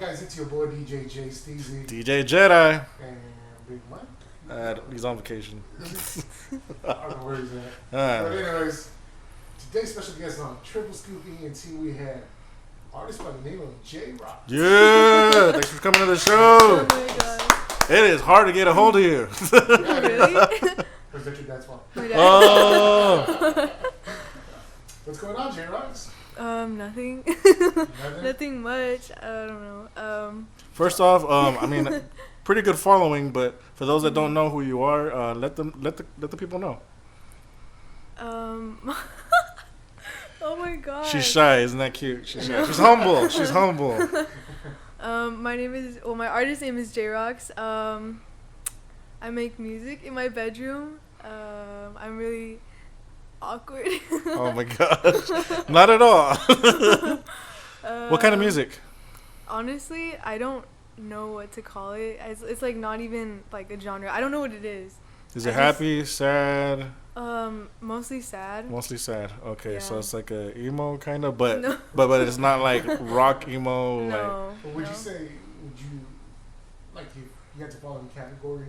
guys? It's your boy DJ J Steezy DJ Jedi. and Big Mike. He's on vacation. I don't know where he's at. Alright. But anyways, today's special guest on Triple Scoop ENT, we had artist by the name of J ROCs. Yeah, thanks for coming to the show. Oh my god. It is hard to get a hold of you. Really? Or is that your dad's fault? My dad. Oh. What's going on, J ROCs? Nothing. Nothing? Nothing much. I don't know. First off, I mean, pretty good following, but for those that don't know who you are, let the people know. Oh my god. She's shy, isn't that cute? She's shy. She's humble. She's humble. My artist name is J ROCs. I make music in my bedroom. I'm really awkward. Oh my gosh. Not at all. What kind of music? Honestly, I don't know what to call it. It's like not even like a genre. I don't know what it is. Is it happy, sad? Mostly sad. Mostly sad. Okay, so Yeah. it's like a emo kind of, but No. but it's not like rock emo. Like No. But would no. you say, would you, like, you had to fall in category?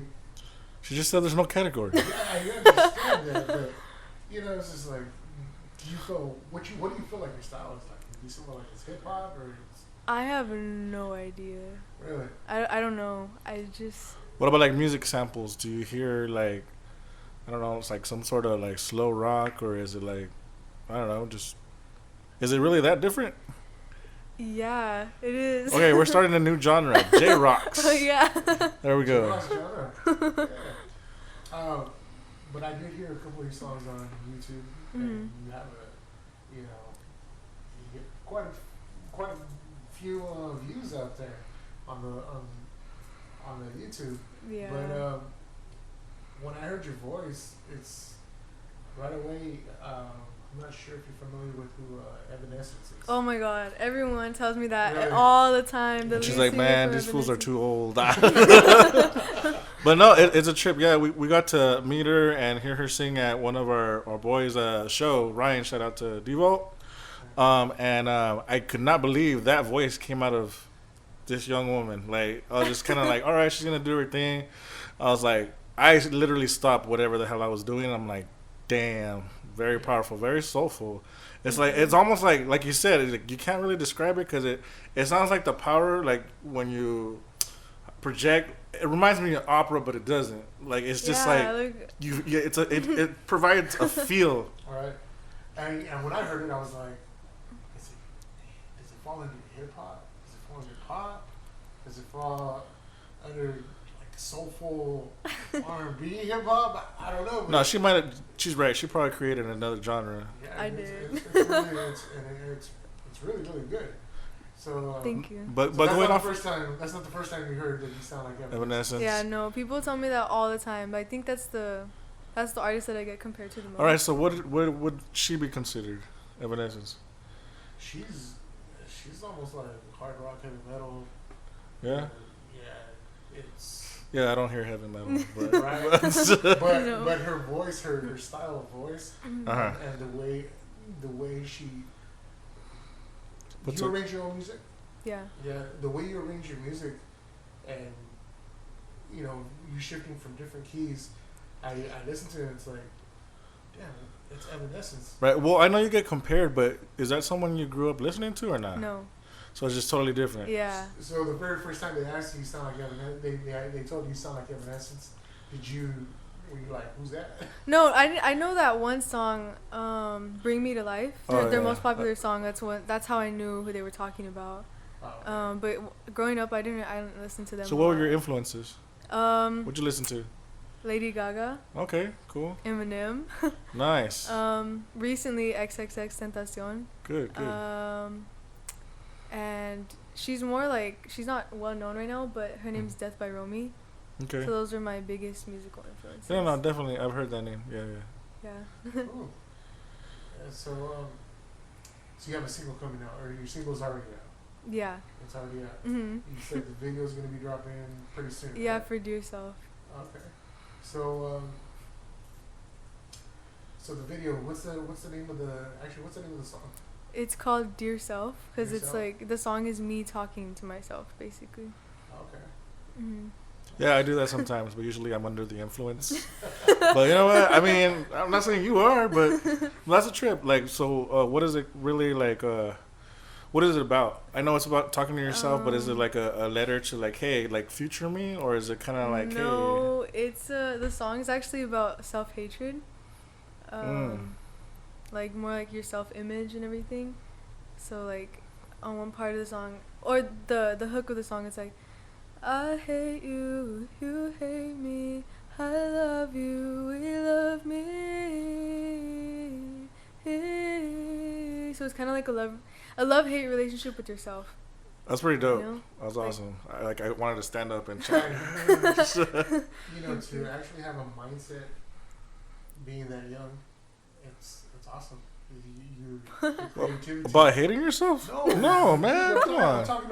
she just said, there's no category. Yeah, I understand that, but, you know, it's just like, do you feel, what do you feel like your style is like? Do you feel like it's hip hop or it's, I have no idea. really? I don't know. I just What about like music samples? Do you hear like, I don't know, it's like some sort of like slow rock, or is it like, I don't know, just, is it really that different? yeah, it is. Okay, we're starting a new genre, J ROCs. Oh yeah. There we go. Cross genre. Yeah. But I did hear a couple of your songs on YouTube, and you have a, you know, you get quite a few views out there on the YouTube. Yeah. But when I heard your voice, it's right away. I'm not sure if you're familiar with who Evanescence is. Oh my god, everyone tells me that Really? all the time. The She's lead like, singer man, for these fools are Evanescence. too old. But no, it's a trip. Yeah, we got to meet her and hear her sing at one of our boys' show. Ryan, shout out to Devo. And I could not believe that voice came out of this young woman. Like, I was just kind of like, all right, she's going to do her thing. I was like, I literally stopped whatever the hell I was doing. I'm like, damn, very powerful, very soulful. It's like, it's almost like you said, it's like, you can't really describe it because it sounds like the power, like when you project. It reminds me of opera, but it doesn't. Like, it's just it provides a feel. All right. And when I heard it, I was like, does it fall into hip hop? Does it fall into pop? Does it fall under like soulful R&B hip hop? I don't know. But No, she might have. She's right. She probably created another genre. yeah, I it's really, really good. So Thank you. But so but that's going not off the first time. That's not the first time you heard that you sound like Evanescence. Evanescence. Yeah, no, people tell me that all the time. But I think that's the artist that I get compared to the most. All right. So what would she be considered? Evanescence. She's almost like hard rock, heavy metal. Yeah. Yeah, it's Yeah, I don't hear heavy metal. But, right. No. But her voice, her style of voice, uh-huh. and the way she. What's You up? arrange your own music. Yeah. Yeah, the way you arrange your music, and you know, you shifting from different keys. I listen to it. It's like, damn, it's Evanescence. Right. Well, I know you get compared, but is that someone you grew up listening to or not? No. So it's just totally different. Yeah. So the very first time they asked you sound like Evanescence, they told you you sound like Evanescence. Were you like, who's that? No, I know that one song, "Bring Me to Life." Oh, Their yeah. most popular song. That's how I knew who they were talking about. Oh, But growing up, I didn't listen to them. So a what were lot. your influences? What'd you listen to? Lady Gaga, Okay, cool, Eminem. nice, Recently XXX Tentacion. good. And she's more like, she's not well known right now, but her name's Death by Romy. Okay. So those are my biggest musical influences. Yeah, no, definitely. I've heard that name. Yeah. Yeah. cool. So you have a single coming out, or your single's already out? Yeah. It's already out. Mhm. You said the video's gonna be dropping pretty soon. Yeah, right? for Do Yourself. Okay. So so the video, what's the name of the song? It's called Dear Self because Dear it's Self? like the song is me talking to myself basically. Okay. Hmm. Yeah, I do that sometimes, but usually I'm under the influence. But you know what? I mean, I'm not saying you are, but that's a trip. Like, so what is it really like? What is it about? I know it's about talking to yourself, but is it like a letter to like, hey, like future me, or is it kind of like, No, it's the song is actually about self-hatred. Mm. Like more like your self-image and everything. So like on one part of the song or the hook of the song it's like I hate you, you hate me, I love you, we love me. So it's kind of like a love hate relationship with yourself. That's pretty dope. You know? That was Like- awesome. I wanted to stand up and chant. You know, to actually have a mindset being that young, it's awesome. Your creativity. About hating yourself? No, man. Come I'm on. talking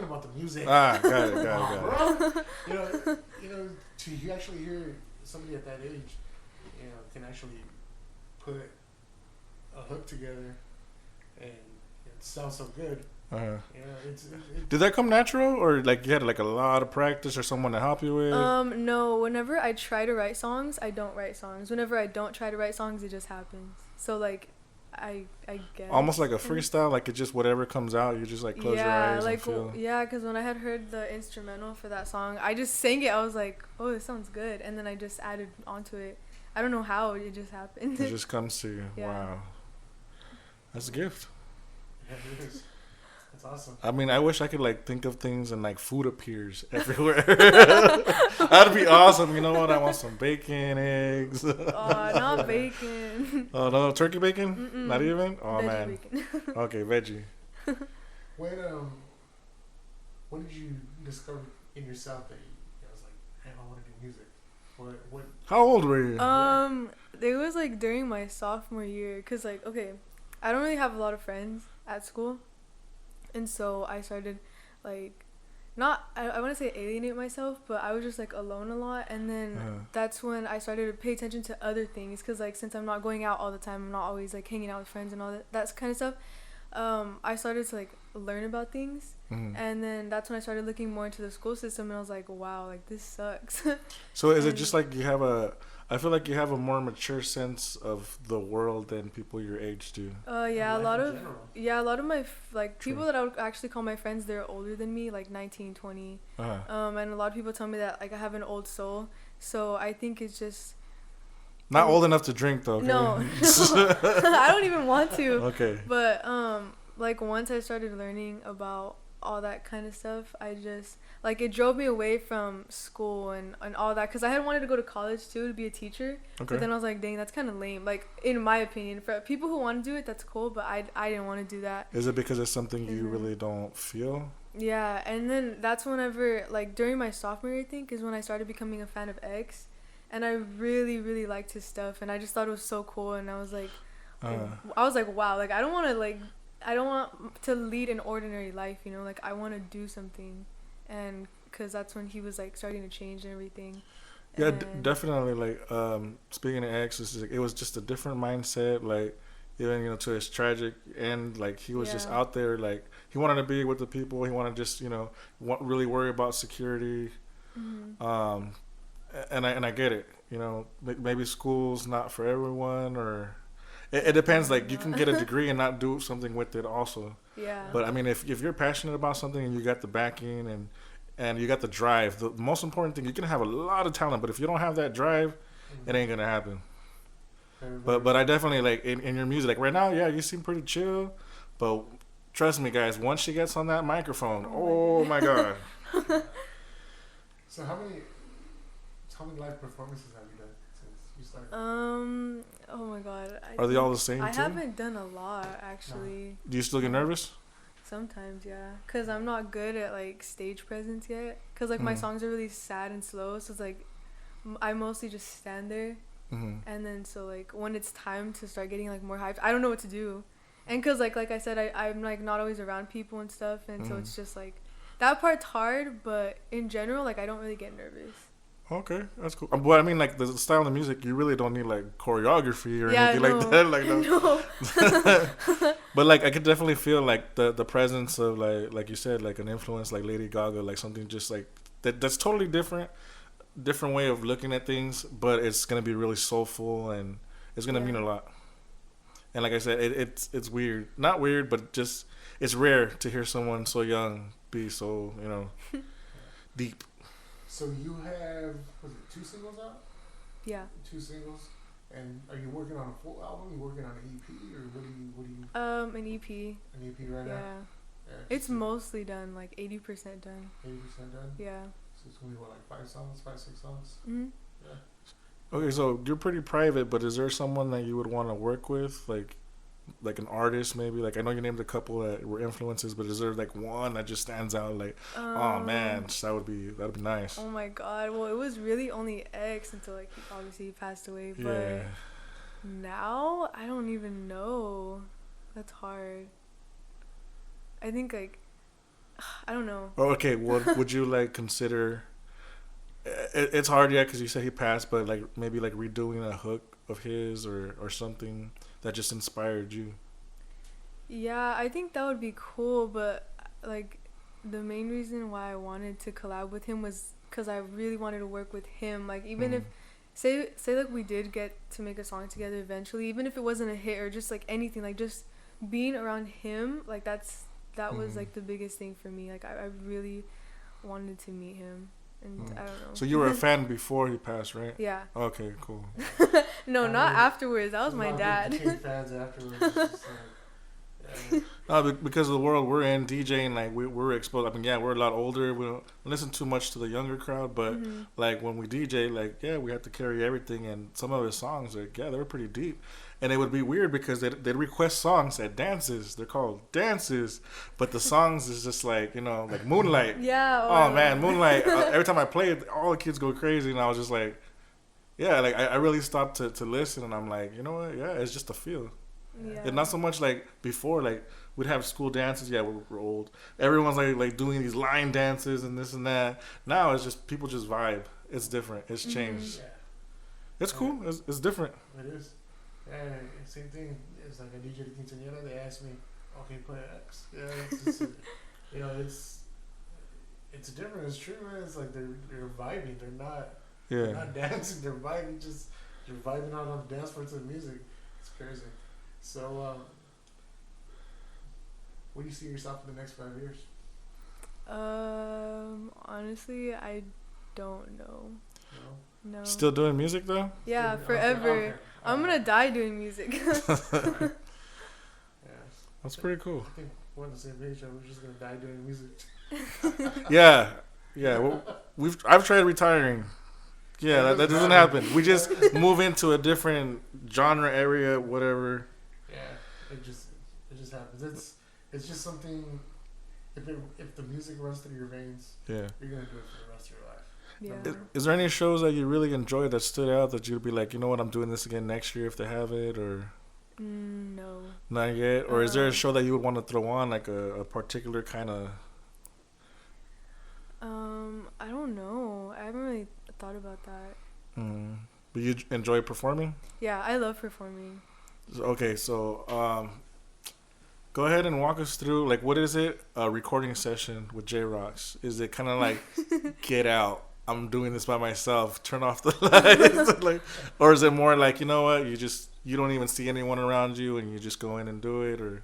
about the music. Ah, got it. Bro. You know, to you actually hear somebody at that age, you know, can actually put a hook together, and it sounds so good. Uh-huh. You know, it's Did that come natural, or like you had like a lot of practice, or someone to help you with? No, whenever I try to write songs, I don't write songs. Whenever I don't try to write songs, it just happens. So like I guess Almost like a freestyle, like it just whatever comes out, you just like close your eyes like and feel. yeah, because when I had heard the instrumental for that song, I just sang it. I was like, oh, this sounds good, and then I just added onto it. I don't know how it just happened. It just comes to you. Yeah. Wow, that's a gift. yeah, it is. That's awesome. I mean, I wish I could like think of things and like food appears everywhere. That'd be awesome. You know what? I want some bacon, eggs. Oh, not bacon. Oh no, turkey bacon? Mm-mm. Not even? Oh Veggie man. bacon. Okay, veggie. When did you discover in yourself that you was like, man, I want to do music? What? How old were you? It was like during my sophomore year, cause like okay, I don't really have a lot of friends at school, and so I started like not I want to say alienate myself, but I was just like alone a lot, and then that's when I started to pay attention to other things, cause like since I'm not going out all the time, I'm not always like hanging out with friends and all that kind of stuff. I started to like learn about things, and then that's when I started looking more into the school system, and I was like, wow, like this sucks. So is it just like you have I feel like you have a more mature sense of the world than people your age do. Yeah, a Life lot in of general. a lot of my like True. people that I would actually call my friends, they're older than me, like 19, 20. And a lot of people tell me that like I have an old soul, so I think it's just Not old enough to drink though. Okay? no. I don't even want to. Okay. But like once I started learning about all that kind of stuff, I just like it drove me away from school and all that, because I had wanted to go to college too to be a teacher. Okay. But then I was like, dang, that's kind of lame, like in my opinion. For people who want to do it, that's cool, but I didn't want to do that. Is it because it's something you really don't feel? Yeah, and then that's whenever like during my sophomore year, I think, is when I started becoming a fan of X, and I really really liked his stuff, and I just thought it was so cool, and I was like wow, like I don't want to lead an ordinary life, you know, like I want to do something, and because that's when he was like starting to change and everything. Yeah, And definitely. Like, speaking of X, it was just a different mindset. Like, even to his tragic end, like he was just Yeah. out there. Like he wanted to be with the people. He wanted to just really worry about security. And I get it. Maybe school's not for everyone, or it depends. Like you can get a degree and not do something with it also. Yeah. But I mean, if you're passionate about something and you got the backing and you got the drive, the most important thing, you can have a lot of talent, but if you don't have that drive, it ain't gonna happen. But I definitely like in your music, like right now, yeah, you seem pretty chill, but trust me, guys, once she gets on that microphone, oh my god. So how many live performances have you done since you started? Oh my god. Are they all the same I too? haven't done a lot actually. Do you still get nervous? Sometimes, yeah, cause I'm not good at like stage presence yet. Cause like my songs are really sad and slow, so it's like I mostly just stand there, and then so like when it's time to start getting like more hyped, I don't know what to do, and cause like I said, I'm like not always around people and stuff, and so it's just like that part's hard. But in general, like I don't really get nervous. Okay, that's cool. But I mean, like the style of music, you really don't need like choreography or Yeah, anything no. like that. Like No. but like I could definitely feel like the presence of like you said, like an influence like Lady Gaga, like something just like that's totally different way of looking at things, but it's gonna be really soulful and it's gonna mean a lot. And like I said, it's weird, not weird, but just it's rare to hear someone so young be so deep. So you have, was it 2 singles out? Yeah. 2 singles, and are you working on a full album? You working on an EP, or what do you? An EP. An EP right now. Yeah. It's mostly done, like 80% done. 80% done. Yeah. So it's gonna be what, like 5 songs, 5, 6 songs. Mhm. Yeah. Okay, so you're pretty private, but is there someone that you would want to work with, like an artist maybe? Like I know you named a couple that were influences, but is there like one that just stands out? Like, oh man, that'd be nice. Oh my god. Well, it was really only X until like obviously he passed away. But now I don't even know. That's hard. I think like I don't know. Oh, okay, what would you like consider? It's hard, yeah, because you said he passed, but like maybe like redoing a hook of his or something that just inspired you. Yeah, I think that would be cool, but like the main reason why I wanted to collab with him was because I really wanted to work with him. Like even if say like we did get to make a song together eventually, even if it wasn't a hit or just like anything, like just being around him, like that was like the biggest thing for me. Like I really wanted to meet him. And I don't know. So you were a fan before he passed, right? Yeah. Okay, cool. No, not afterwards. That was my dad. Became fans afterwards. It's just like, No, because of the world we're in, DJing, like we're exposed. I mean, yeah, we're a lot older. We don't listen too much to the younger crowd, but like when we DJ, like we have to carry everything. And some of his songs, like they were pretty deep. And it would be weird because they'd request songs at dances. They're called dances, but the songs is just like like Moonlight. Yeah. Oh man, Moonlight. Every time I play it, all the kids go crazy, and I was just like, yeah, like I really stopped to listen, and I'm like, you know what? Yeah, it's just a feel. Yeah. And not so much like before, like we'd have school dances. Yeah, we're old. Everyone's like doing these line dances and this and that. Now it's just people just vibe. It's different. It's changed. yeah, It's cool. It's different. it is. Yeah, same thing. It's like a DJ quinceañera. They asked me, okay, play X. Yeah, it's just, it's different. It's true, man. It's like they're vibing. They're not dancing. They're vibing. You're vibing out on the dance floor to the music. It's crazy. So, where do you see yourself in the next 5 years? Honestly, I don't know. No. Still doing music though? Yeah, Okay, forever. okay. I'm gonna die doing music. Yeah. That's pretty cool. I think we're on the same page. We're just gonna die doing music. Yeah. Well, I've tried retiring. Yeah, that doesn't happen. We just move into a different genre area, whatever. Yeah, it just happens. It's just something. If the music runs through your veins, Yeah. you're gonna do it for the rest of your life. Yeah. Is there any shows that you really enjoyed that stood out that you'd be like, you know what, I'm doing this again next year if they have it, or No. not yet? Or is there a show that you would want to throw on, like a particular kind of? I don't know. I haven't really thought about that. But you enjoy performing? Yeah, I love performing. Okay, so go ahead and walk us through, like, what is it? A recording session with J ROCs? Is it kind of like get out? I'm doing this by myself. Turn off the lights, like, or is it more like, you know what? You don't even see anyone around you, and you just go in and do it, or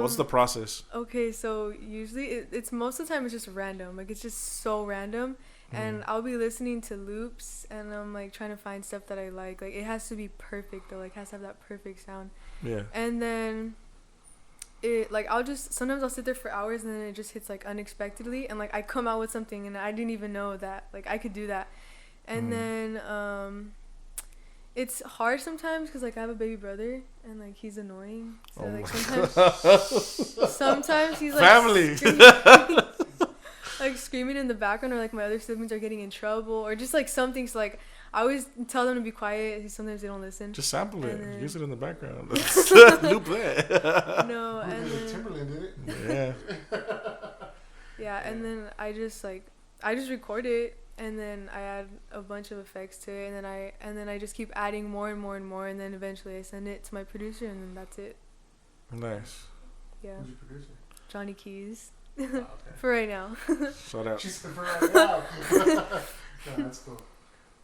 what's the process? Okay, so usually it's most of the time it's just random. Like it's just so random, and I'll be listening to loops, and I'm like trying to find stuff that I like. Like it has to be perfect though. Like it has to have that perfect sound. Yeah. And then sometimes I'll sit there for hours, and then it just hits like unexpectedly, and like I come out with something, and I didn't even know that like I could do that. And then it's hard sometimes because like I have a baby brother, and like he's annoying. So like sometimes he's like family. screaming in the background, or like my other siblings are getting in trouble, or just like something. So like I always tell them to be quiet. Sometimes they don't listen. Just sample it. Then, Use it in the background. Loop that. No, and then Timberland did it. Yeah. yeah, and then I just record it, and then I add a bunch of effects to it, and then I just keep adding more and more and more, and then eventually I send it to my producer, and then that's it. Nice. Yeah. Who's your producer? Johnny Keys. Oh, okay. For right now. Shout out. She said for right now. No, that's cool.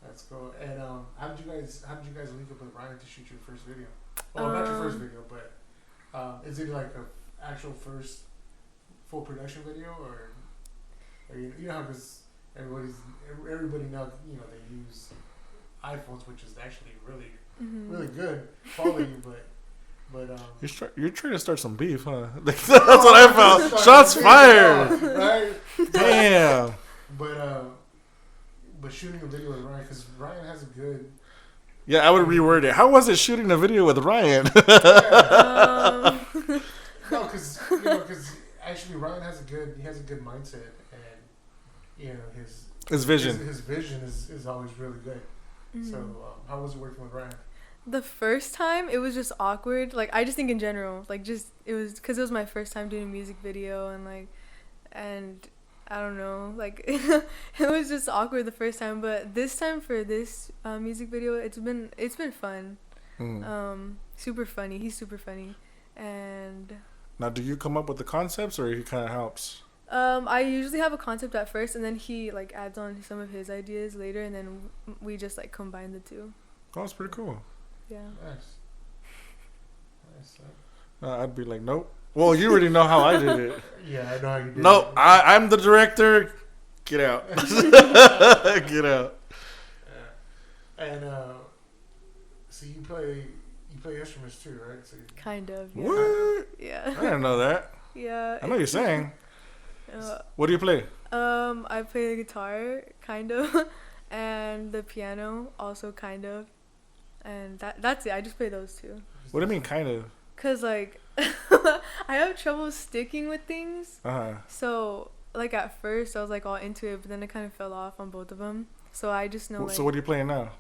That's cool. And how did you guys link up with Ryan to shoot your first video? Well, not your first video, but is it like a actual first full production video, or you know how because everybody now they use iPhones, which is actually really really good quality, but You're trying to start some beef, huh? That's what I felt. Shots fired. Right? Damn. But shooting a video with Ryan, because Ryan has a good. Yeah, I would reword it. How was it shooting a video with Ryan? No, because actually Ryan has a good mindset, and his vision. His vision is always really good. So how was it working with Ryan? The first time, it was just awkward. Like, I just think in general, like, just, it was, because it was my first time doing a music video, and I don't know, like, it was just awkward the first time, but this time for this music video, it's been fun. Super funny. He's super funny. And now, do you come up with the concepts, or he kind of helps? I usually have a concept at first, and then he, like, adds on some of his ideas later, and then we just, like, combine the two. Oh, that's pretty cool. Yeah. Nice. I'd be like, nope. Well, you already know how I did it. Yeah, I know how you did it. Nope, I'm the director. Get out. Get out. Yeah. And so you play instruments too, right? So Kind of. Yeah. What? Yeah. I didn't know that. Yeah. I know you're saying. What do you play? I play the guitar, kind of, and the piano, also kind of, and that's it. I just play those two. What do you mean, kind of? Cause like, I have trouble sticking with things. So like at first I was like all into it, but then I kind of fell off on both of them. So I just know. So what are you playing now?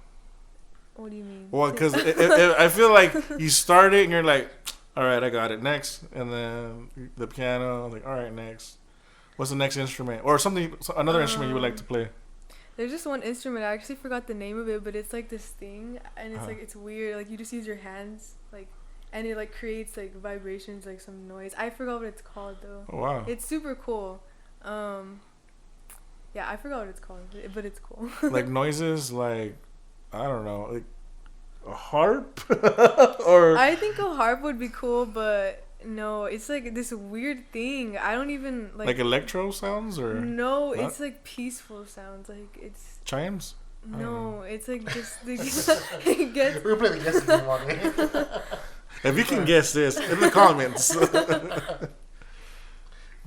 What do you mean? Well, because I feel like you start it and you're like, all right, I got it, next, and then the piano, I'm like, all right, next. What's the next instrument, or another instrument you would like to play? There's just one instrument. I actually forgot the name of it, but it's like this thing, and it's like, it's weird. Like, you just use your hands, like, and it like creates like vibrations, like some noise. I forgot what it's called though. Oh, wow. It's super cool. Yeah, I forgot what it's called, but it's cool. Like noises, like, I don't know, like a harp, or I think a harp would be cool, but no, it's like this weird thing. I don't even like electro sounds, or no, what? it's like peaceful sounds. Like it's chimes. no, it's like just it gets. We're playing the guessing game all day. If you can guess this in the comments.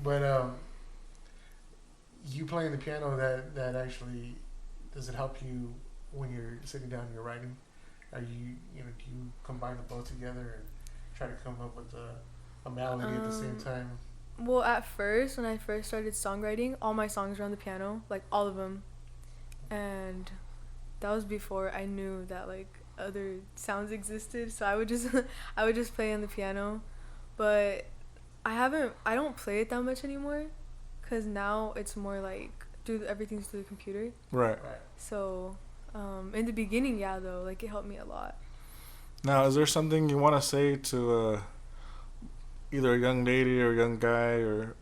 But you playing the piano, that actually, does it help you when you're sitting down and you're writing? Are you do you combine them both together and try to come up with a melody at the same time? Well, at first, when I first started songwriting, all my songs were on the piano, like all of them, and that was before I knew that like other sounds existed. So I would just play on the piano, but I don't play it that much anymore, cause now it's more like everything's through the computer. Right. So, in the beginning, yeah, though, like it helped me a lot. Now, is there something you want to say to either a young lady or a young guy, or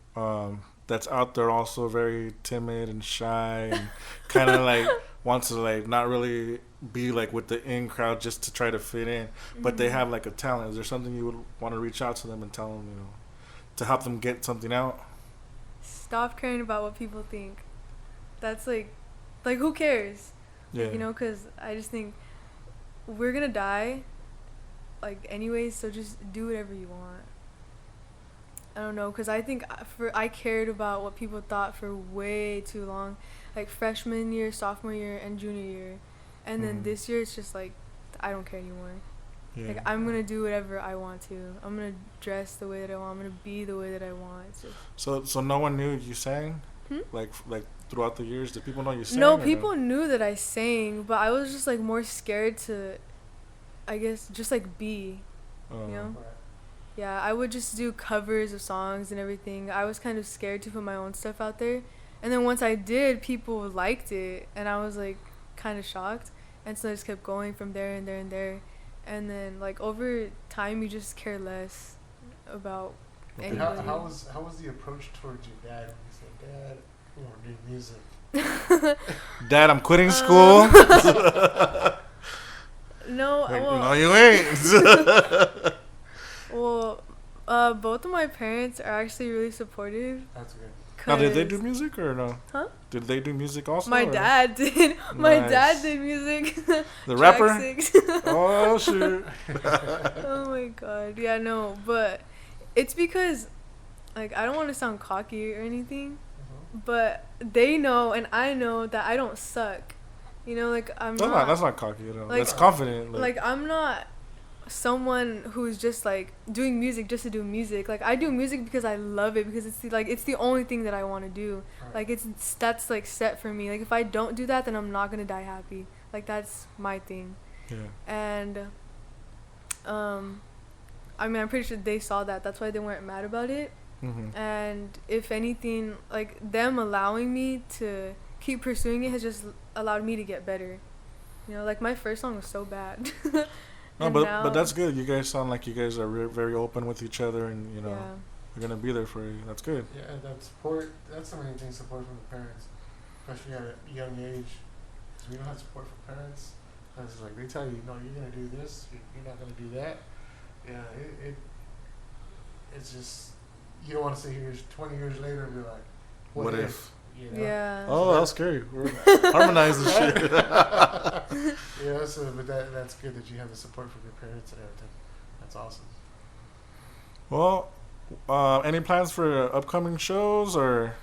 that's out there also very timid and shy and kind of like wants to like not really be like with the in crowd just to try to fit in, but they have like a talent? Is there something you would want to reach out to them and tell them, to help them get something out? Stop caring about what people think. That's like who cares? Yeah. Because I just think we're gonna die, like, anyways, so just do whatever you want. I don't know, because I think I cared about what people thought for way too long, like freshman year, sophomore year, and junior year, and then this year it's just like I don't care anymore. Yeah. Like, I'm gonna do whatever I want to. I'm gonna dress the way that I want. I'm gonna be the way that I want. It's just... So no one knew you sang? Like throughout the years, did people know you sang? No, people knew that I sang, but I was just like more scared to, I guess, just like be, you know? Right. Yeah, I would just do covers of songs and everything. I was kind of scared to put my own stuff out there, And then once I did, people liked it, and I was like kind of shocked. And so I just kept going from there and there and there. And then like over time, you just care less about anybody. How was the approach towards your dad when you said, "Dad, I want to do music"? Dad, I'm quitting school. No, well, no, you ain't. well, both of my parents are actually really supportive. That's good. Now, did they do music or no? Huh? Did they do music also? My or? dad did. My Nice. dad did music. The Track rapper? 6. Oh, shoot. Oh my god. Yeah, no, but it's because, like, I don't want to sound cocky or anything, but they know and I know that I don't suck. You know, like, That's not cocky at all. Like- That's confident. like, I'm not someone who's just like doing music just to do music. Like, I do music because I love it, because it's the only thing that I want to do. Right. Like, that's like set for me. Like, if I don't do that, then I'm not gonna die happy. Like, that's my thing. Yeah. And I mean, I'm pretty sure they saw that. That's why they weren't mad about it. Mm-hmm. And if anything, like, them allowing me to keep pursuing it has just allowed me to get better. You know, like, my first song was so bad. No, And but now- that's good. You guys sound like you guys are very open with each other, and you know Yeah. they're gonna be there for you. That's good. Yeah, and that support, that's the main thing, support from the parents, especially at a young age. Because we don't have support from parents. And it's like, they tell you, no, you're going to do this, you're not going to do that. Yeah, it's just, you don't want to sit here 20 years later and be like, what if? You know? Yeah. Oh, that was scary. We're harmonizing shit. Yeah, so, but that's good that you have the support from your parents and everything. That's awesome. Well, any plans for upcoming shows or?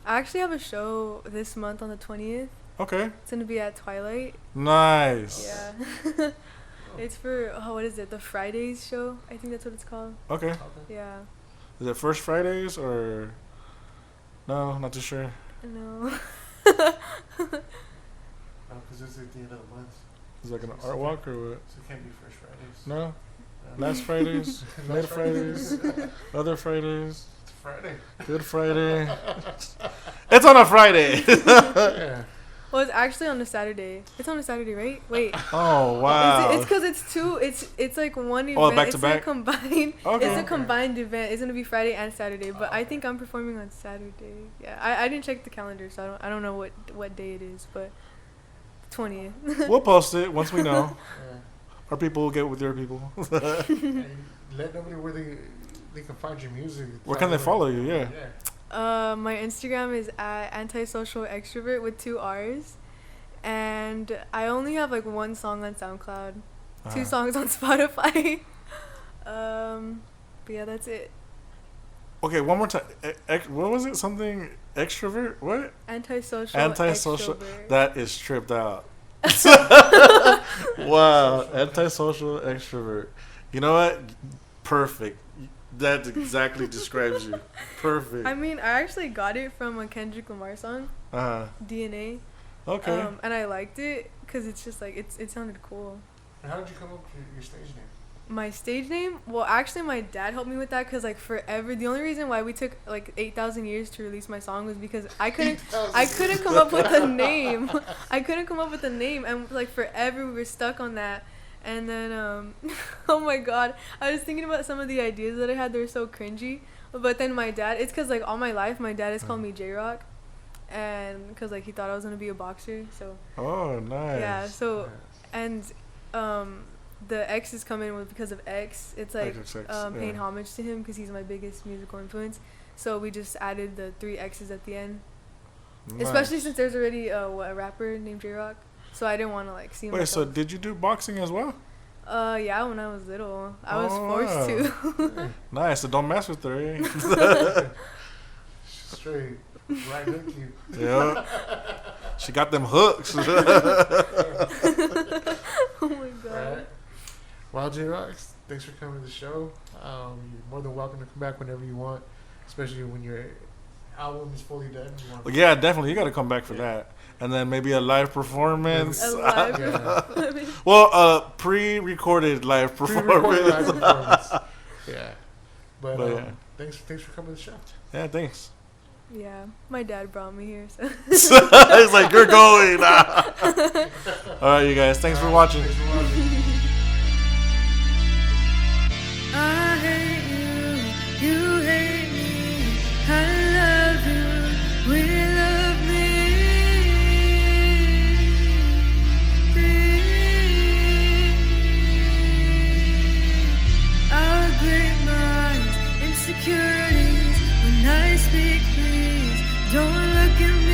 I actually have a show this month on the 20th. Okay. It's gonna be at Twilight. Nice. Yeah. It's for, what is it? The Fridays show? I think that's what it's called. Okay. Okay. Yeah. Is it first Fridays or? No, not too sure. No. Because it's at the end of the month. Is it like an art walk or what? So it can't be First Fridays. No. Last Fridays, mid Fridays, other Fridays, It's Friday. Good Friday. It's on a Friday. Yeah. Well, it's actually on a Saturday. It's on a Saturday, right? Wait. Oh wow. It's because it's two. It's like one event. Oh, back to it's back? a combined. Okay. It's a combined event. It's gonna be Friday and Saturday. But I think I'm performing on Saturday. Yeah. I didn't check the calendar, so I don't know what day it is, but 20th. We'll post it once we know. Yeah. Our people will get with your people. And let nobody where they can find your music. Where can they follow you? Yeah. My Instagram is at antisocial extrovert with 2 R's, and I only have like 1 song on SoundCloud, 2 songs on Spotify. But yeah, that's it. Okay, one more time. What was it? Something extrovert? What? Antisocial. Antisocial. Extrovert. That is tripped out. Wow, antisocial extrovert. You know what? Perfect. That exactly describes you. Perfect. I mean, I actually got it from a Kendrick Lamar song, DNA. Okay. And I liked it because it's just like it sounded cool. And how did you come up with your stage name? My stage name? Well, actually, my dad helped me with that because, like, forever, the only reason why we took, like, 8,000 years to release my song was because I couldn't come up with a name. I couldn't come up with a name, and, like, forever we were stuck on that. And then, oh my god, I was thinking about some of the ideas that I had. They were so cringy. But then my dad, it's because, like, all my life, my dad has called me J Roc. And because, like, he thought I was going to be a boxer, so. Oh, nice. Yeah, so, and, the X is coming with because of X. It's like paying homage to him because he's my biggest musical influence. So we just added the 3 X's at the end. Nice. Especially since there's already a rapper named J Roc. So I didn't want to like see Wait, myself. so did you do boxing as well? Yeah, when I was little. I was forced to. Nice, so don't mess with her, eh? Straight. Right hook you. Yeah. She got them hooks. Oh my god. Right. Well, J ROCs, thanks for coming to the show. You're more than welcome to come back whenever you want, especially when your album is fully done. Yeah, definitely. You got to come back for that. And then maybe a live performance. A live Yeah. Well, pre-recorded live performance. Pre-recorded live performance. Yeah. But yeah. thanks for coming to the show. Yeah, thanks. Yeah, my dad brought me here, so. It's like, you're going. All right, you guys. Thanks for watching. I hate you, you hate me, I love you, we love me. Our great minds, insecurities, when I speak, please don't look at me.